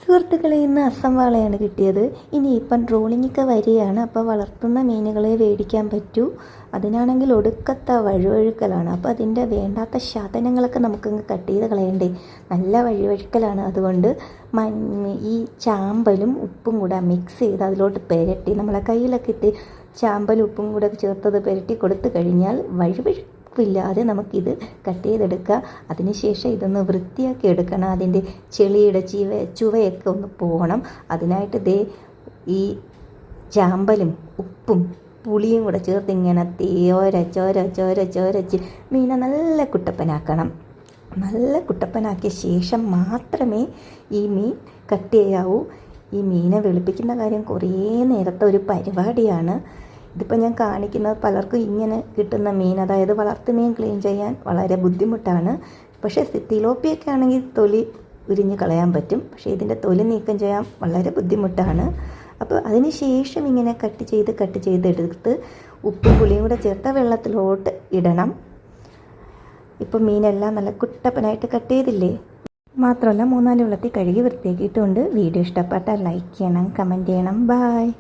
സുഹൃത്തുക്കളെ, ഇന്ന് അസം വാളയാണ് കിട്ടിയത്. ഇനിയിപ്പം ട്രോളിങ്ങൊക്കെ വരികയാണ്. അപ്പോൾ വളർത്തുന്ന മീനുകളെ മേടിക്കാൻ പറ്റൂ. അതിനാണെങ്കിൽ ഒടുക്കത്ത വഴുവഴുക്കലാണ്. അപ്പോൾ അതിൻ്റെ വേണ്ടാത്ത ശകലങ്ങളൊക്കെ നമുക്കങ്ങ് കട്ട് ചെയ്ത് കളയണ്ടേ. നല്ല വഴുവഴുക്കലാണ്. അതുകൊണ്ട് ഈ ചാമ്പലും ഉപ്പും കൂടെ മിക്സ് ചെയ്ത് അതിലോട്ട് പുരട്ടി നമ്മളെ കയ്യിലൊക്കെ ഇട്ട് ചാമ്പലും ഉപ്പും കൂടെ ചേർത്തത് പുരട്ടി കൊടുത്തു കഴിഞ്ഞാൽ ഇല്ലാതെ നമുക്കിത് കട്ട് ചെയ്തെടുക്കുക. അതിനുശേഷം ഇതൊന്ന് വൃത്തിയാക്കി എടുക്കണം. അതിൻ്റെ ചെളിയുടെ ചുവയൊക്കെ ഒന്ന് പോകണം. അതിനായിട്ട് ഈ ചാമ്പലും ഉപ്പും പുളിയും കൂടെ ചേർത്ത് ഇങ്ങനെ ചോരച്ച് മീനെ നല്ല കുട്ടപ്പനാക്കണം. നല്ല കുട്ടപ്പനാക്കിയ ശേഷം മാത്രമേ ഈ മീൻ കട്ട് ചെയ്യാവൂ. ഈ മീനെ വെളുപ്പിക്കുന്ന കാര്യം കുറേ നേരത്തെ ഒരു പരിപാടിയാണ്. ഇതിപ്പോൾ ഞാൻ കാണിക്കുന്നത് പലർക്കും ഇങ്ങനെ കിട്ടുന്ന മീൻ, അതായത് വളർത്തു മീൻ ക്ലീൻ ചെയ്യാൻ വളരെ ബുദ്ധിമുട്ടാണ്. പക്ഷേ തിലോപ്പിയൊക്കെ ആണെങ്കിൽ തൊലി ഉരിഞ്ഞ് കളയാൻ പറ്റും. പക്ഷേ ഇതിൻ്റെ തൊലി നീക്കം ചെയ്യാൻ വളരെ ബുദ്ധിമുട്ടാണ്. അപ്പോൾ അതിന് ശേഷം ഇങ്ങനെ കട്ട് ചെയ്തെടുത്ത് ഉപ്പും പുളിയും കൂടെ ചേർത്ത വെള്ളത്തിലോട്ട് ഇടണം. ഇപ്പോൾ മീനെല്ലാം നല്ല കുട്ടപ്പനായിട്ട് കട്ട് ചെയ്തില്ലേ. മാത്രമല്ല 3-4 വെള്ളത്തിൽ കഴുകി വൃത്തിയാക്കിയിട്ടുണ്ട്. വീഡിയോ ഇഷ്ടപ്പെട്ടാൽ ലൈക്ക് ചെയ്യണം, കമൻറ്റ് ചെയ്യണം. ബായ്.